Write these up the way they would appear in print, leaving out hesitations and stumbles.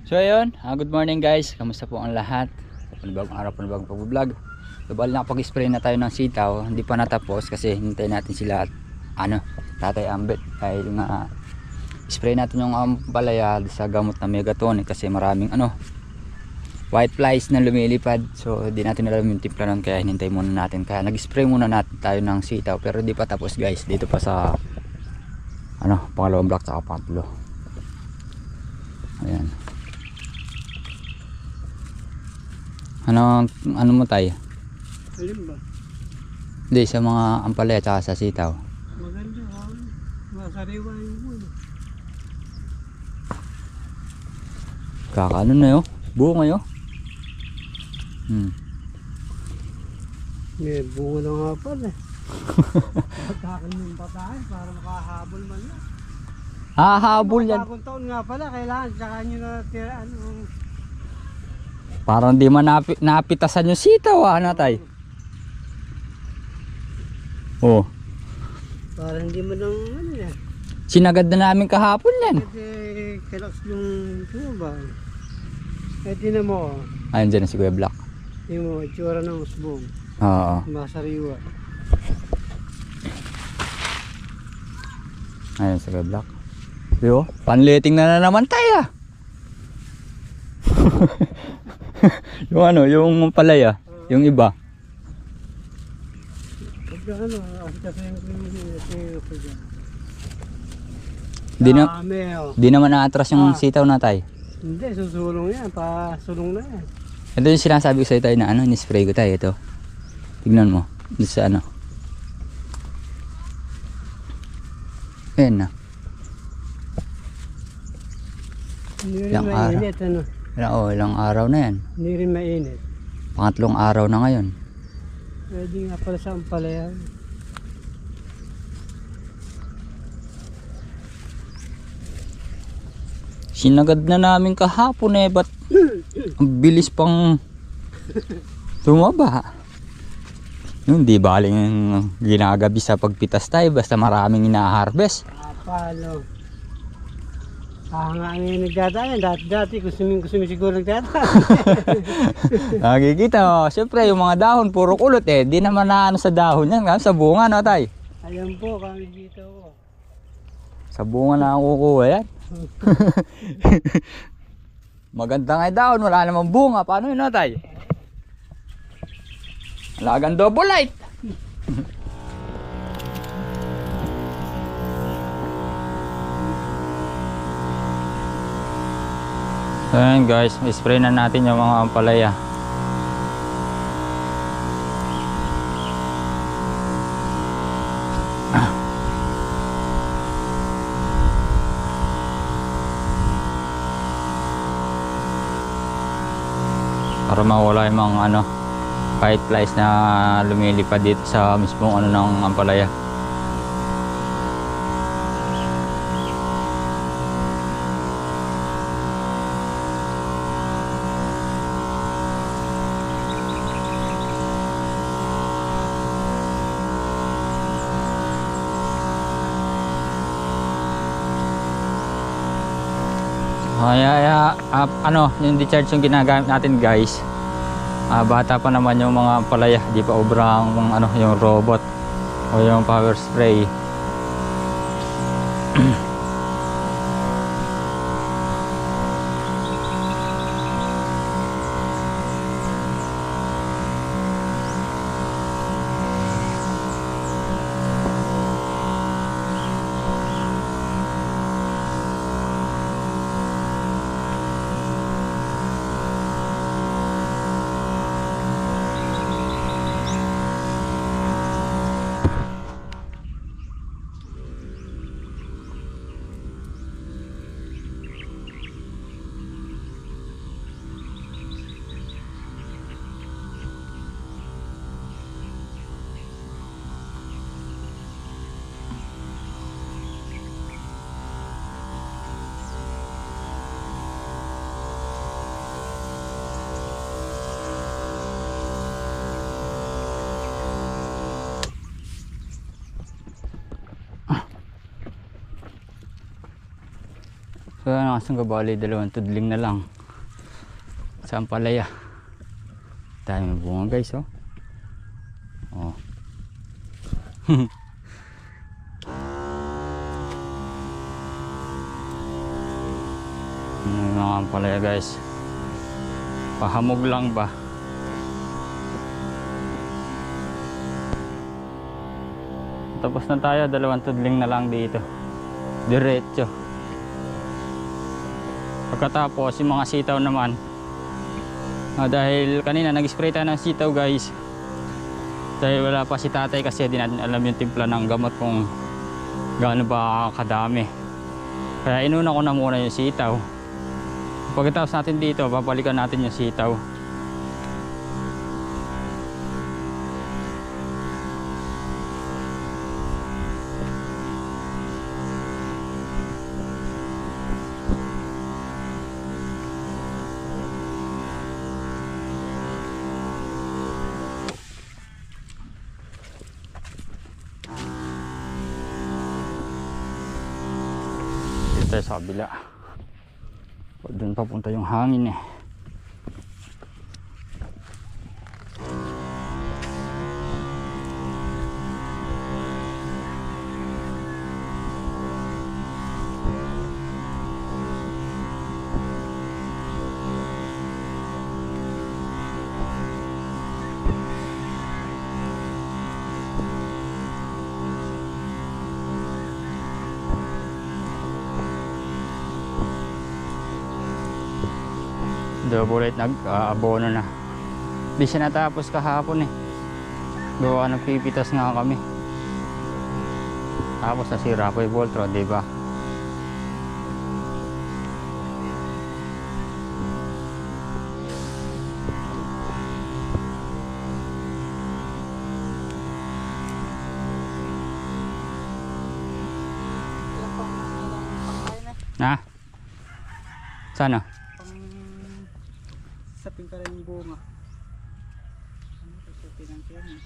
So ayun, good morning guys. Kamusta po ang lahat? Panibagong araw, panibagong pag-vlog. So bali nakapag-spray na tayo ng sitaw. Hindi pa natapos kasi hintay natin sila at Tatay Ambet. Dahil nga spray natin yung palaya sa gamot na Megatonic kasi maraming white flies na lumilipad. So hindi natin alam yung timpla nun, kaya hinintay muna natin. Kaya nag-spray muna natin tayo ng sitaw, pero hindi pa tapos guys. Dito pa sa pangalawang block sa pangatlo. Ayan. Ano mo tayo? Alin ba? Hindi, sa mga ampalaya at sa sitaw. Maganda, masariwa yung muna. Kakaano na yun? Buo ngayon? May bunga na nga pala. Patakan yung patahan para makahabol man na. Hahabol yan. Bagong taon nga pala, kailangan tsaka nyo na tiraan. Parang di man napitasan yung sitaw tay. Oh. Parang hindi mo nang yan. Sinagad na namin kahapon yan. Kasi kailangan yung ba? Eh tinan mo. Ayun dyan si Kuya Black. Yung mo, itsura ng usbong. Oo. Masariwa. Ayun si Kuya Black. Yo, panliting na naman tayo. Yung palaya, yung iba. Pagka kasi Di naman naatras yung sitaw na tayo. Hindi, susulong yan, pasulong na yan. Ito yung sinasabi ko sa tayo na ni-spray ko tayo ito. Tignan mo, dito sa Ayan na. Hindi rin mainit, ilang araw na yan. Hindi rin mainit. Pangatlong araw na ngayon. Pwede nga pala sa Ampalaya. Sinagad na namin kahapon eh, ba't ang bilis pang tumaba. Hindi baling ginagabi sa pagpitas tayo basta maraming ina-harvest. Paano? Nga ngayon nagdadaan. Dati gusto siguro nagdadaan. Nakikita mo, siyempre yung mga dahon puro kulot eh. Di naman na ano sa dahon yan, sa bunga no tay? Ayan po, kami dito po. Sa bunga na ang kukuha yan. Maganda nga yung dahon, wala namang bunga. Paano yun no tay? Alagang double light. Ayan guys, spray na natin yung mga ampalaya. Para mawala yung mga ano, white flies na lumilipad dito sa mismong ano ng ampalaya. Ano, yung decharge yung ginagamit natin guys. Bata pa naman yung mga palaya, di pa obrang ano, yung robot o yung power spray. So ano, kasang kabali, dalawang tudling na lang sa ampalaya. Dahil may bunga guys, oh. Oh. Yung mga ampalaya guys, pahamog lang ba? Tapos na tayo, dalawang tudling na lang dito, diretso. Pagkatapos yung mga sitaw naman, dahil kanina nag-spray tayo ng sitaw guys, dahil wala pa si tatay kasi di natin alam yung timpla ng gamot kung gaano ba kadami, kaya inuna ko na muna yung sitaw. Pagkatapos natin dito, babalikan natin yung sitaw. Sa kabila, doon papunta yung hangin eh. Double light nag-abono na. Di siya natapos kahapon eh. Gawa nagpipitas nga kami. Tapos nasira po yung Voltron, diba? Ha? Sana? Pang sapin ka rin yung bunga. Ano ito sa pinangkiyan eh.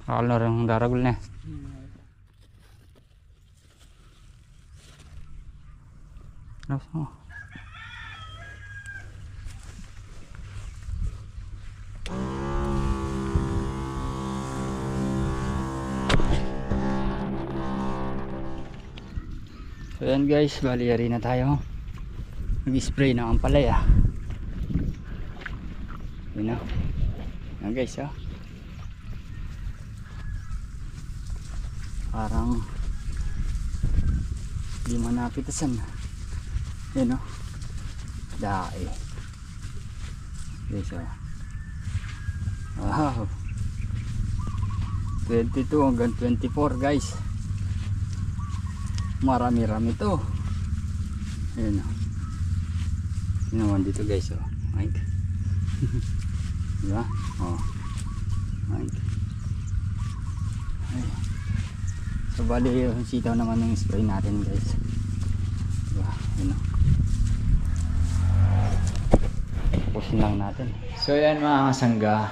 Akala na rin daragol na. Ano? So yan guys, bali yari na tayo. Nag-spray na ang palaya. Yun na. Yan guys, oh. Parang di manapitasan. Yun, oh. Dae. Guys, oh. Wow. 22 hanggang 24 guys. Marami-rami to. Ayan o. Ginawan dito guys o. Ay. Diba? O. Ay. Ay. So bali yung sitaw naman yung spray natin guys. Diba? Ayan o. Pusin lang natin. So yan mga kasangga.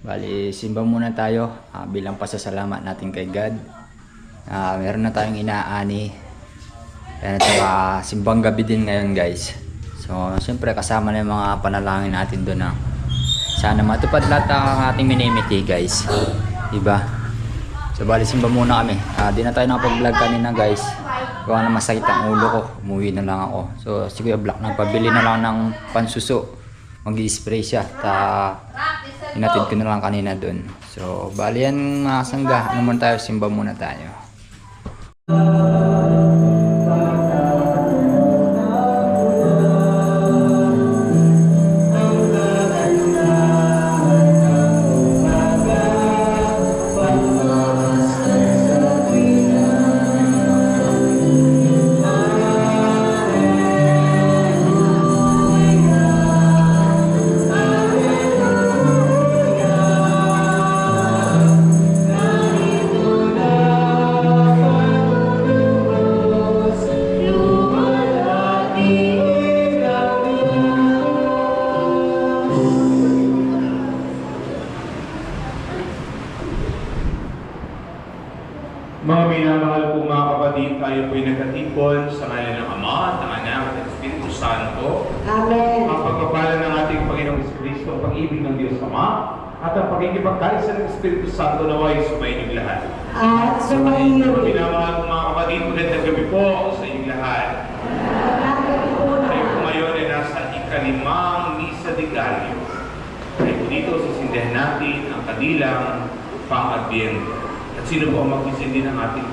Bali simba muna tayo bilang pasasalamat natin kay God. Meron na tayong inaani. Kaya simbang gabi din ngayon guys. So siyempre kasama na yung mga panalangin natin doon na sana matupad lahat ang ating minimiti guys. Diba? So bali simba muna kami. Di na tayo nakapag-vlog kanina guys. Gawa na masakit ang ulo ko. Umuwi na lang ako. So si Kuya Black nagpabili na lang ng pansuso. Mag-i-spray siya. Inatid ko na lang kanina doon. So bali yan mga sangga. Ano muna tayo? Simba muna tayo. Mga minamahal po mga kapatid, tayo po'y nagkatipon sa ngalan ng Ama, ng Anak, at ng Espiritu Santo. Amen. Ang pagpapalan ng ating Panginoong Kristo, ang pag-ibig ng Diyos Ama, at ang pagkikipagkaisa ng Espiritu Santo naway sumayin yung lahat. At sumayin. Mga minamahal po mga kapatid, magandang gabi po sa inyong lahat. Tayo po ngayon ay nasa ikalimang Misa de Gallo. Tayo po dito sisindihan natin ang kadilang pang-Adbyento. Sino po ang magsisindi ng ating?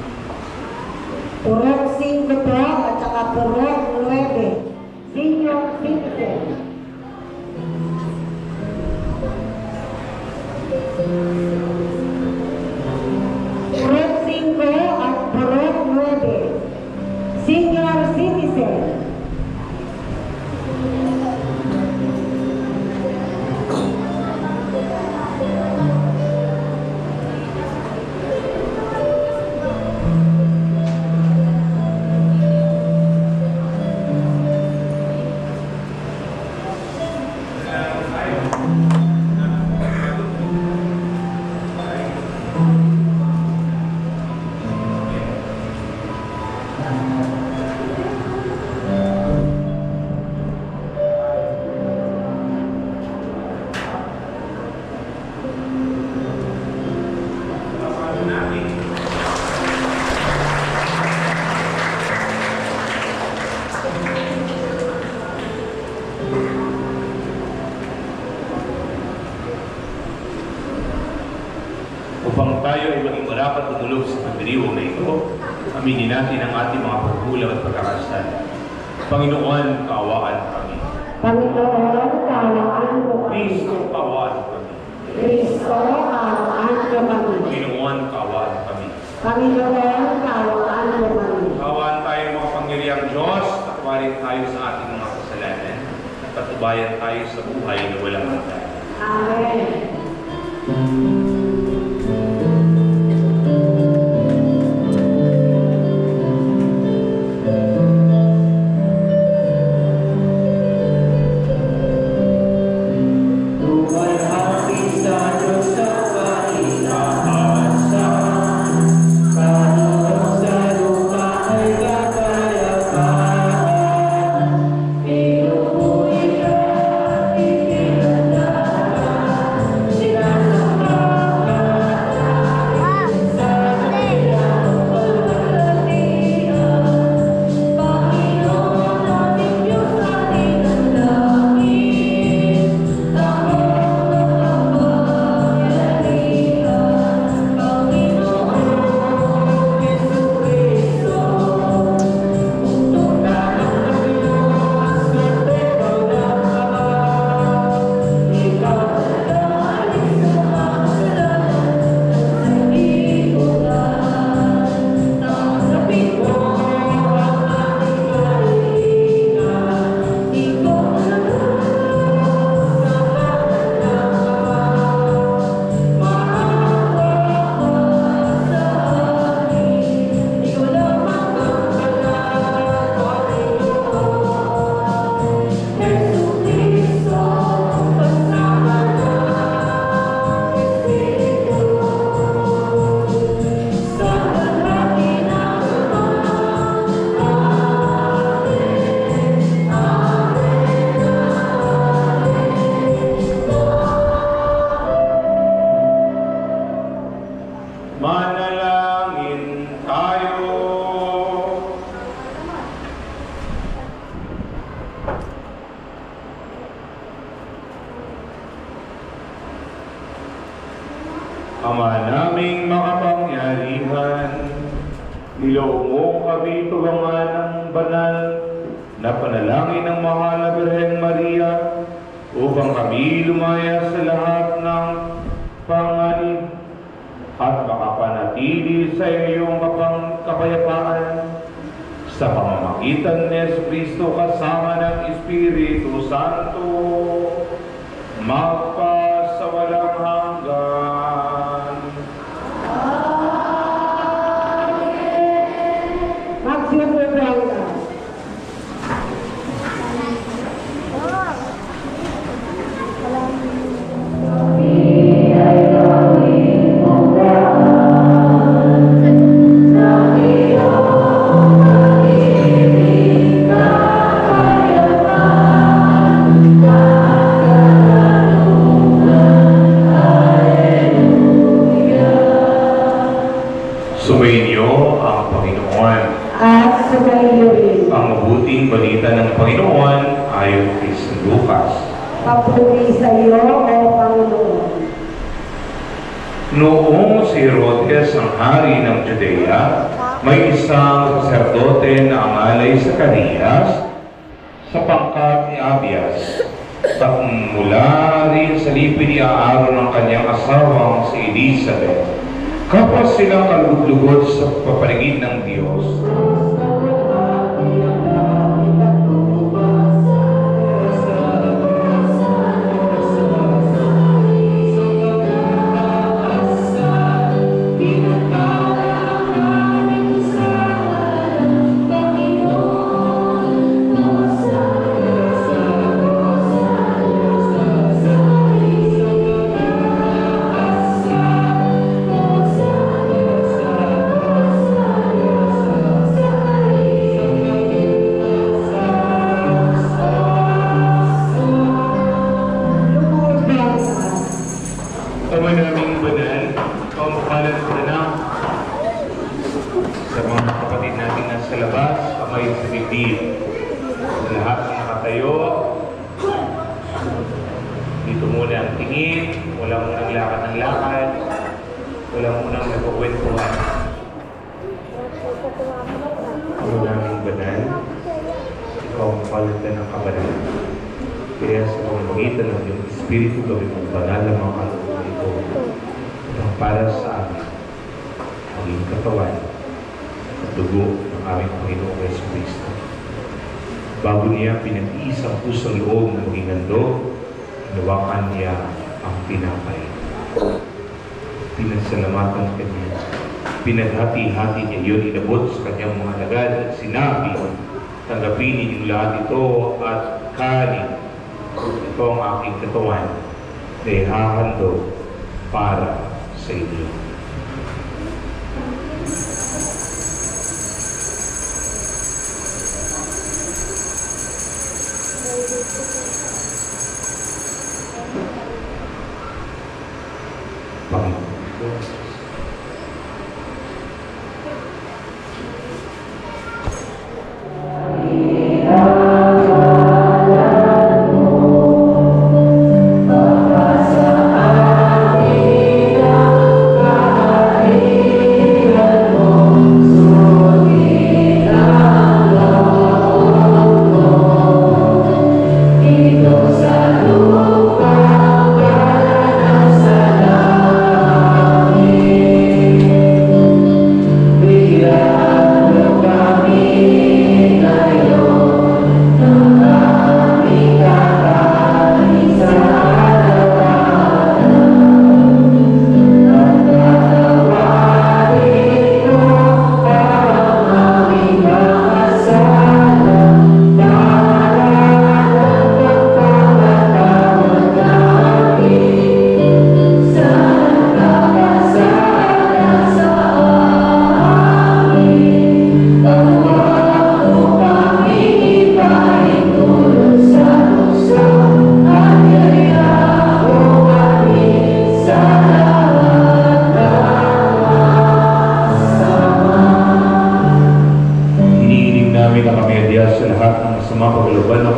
Purok 5 po at saka Purok 9. Senior citizen. Purok 5 at Purok 9. Senior citizen. Upang tayo ay maging marapat tumulog sa pagdiriwang na ito, aminin natin ang ating mga pagkulang at pagkakasala. Panginoon, kaawaan kami. Panginoon, kaawaan mo kami. Kristo, kaawaan kami. Kristo, kaawaan mo kami. Panginoon, kaawaan kami. Panginoon, kaawaan mo kami. Kaawaan tayo mga pangyariang Diyos, takwarin tayo sa ating mga kasalanan, at patubayan tayo sa buhay na walang hanggan. Amen. Ama naming makapangyarihan, nilaw mo kami tulungan ng banal na panalangin ng mahal na Birhen Maria upang kami lumaya sa lahat ng panganib at makapanatili sa iyong kapayapaan sa pamamagitan ni Jesucristo kasama ng Espiritu Santo magpa sa walang hanggan. Magsimulan ka. Sumainyo ang Panginoon. At sumayo rin. Ang mabuting balita ng Panginoon ayon kay San Lucas. Papuri sa iyo, O Panginoon. Noong si Herodes ang hari ng Judea, may isang saserdote na angalay sa Zacarias sa pangkat ni Abias. At mula rin sa lipi ni Aaron ang kanyang asawang si Elizabeth. Kapag silang kalugod-lugod sa papaligid ng Diyos, Ama naming banal, pamapalan ko na sa mga kapatid natin nasa labas, kamay sa bibig. Sa lahat ng nakatayo, dito muna ang tingin, wala munang lakad ng lakad, wala munang nagkukwentuhan. Ama naming banal, ikaw ang palitan ng kabalan. Kaya sa pamamagitan ng iyong Espiritu gawin mong banal na mga kalooban ito na para sa amin maging katawan at dugo ng aming Panginoong Jesucristo. Bago niya pinag-iisang pusong loob na maging handog, hinawakan niya ang tinapay. Pinasalamatan kanya. Pinaghati-hati niya yun, inabot sa kanyang mga alagad at sinabi, tanggapin ninyong lahat ito at kanin. Ito ang aking katawan na ihahandog para sa inyo. Panginoon.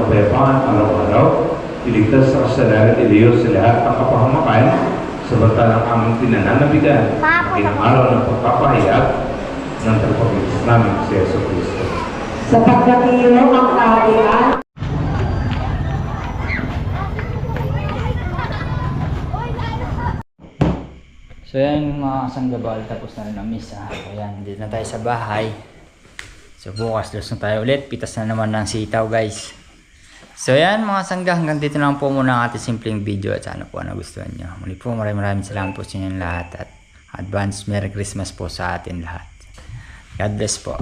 kapayapaan araw-araw, iligtas sa kasalanan ni Diyos sa lahat ng kapahamakan, Samantalang aming pinananabigan ang araw ng pagpapahayag ng tagapagligtas namin si Yesu Cristo. Sapagkat iyo ang kaharian, So yan mga sanggabal, tapos na rin ang misa. Ayan, dito na tayo sa bahay. So bukas dos na tayo ulit, pitas na naman ng sitaw guys. So yan mga sangga, hanggang dito lang po muna ang ating simpleng video at sana po nagustuhan nyo. Muli po maraming salamat po sa inyong lahat at advance Merry Christmas po sa atin lahat. God bless po.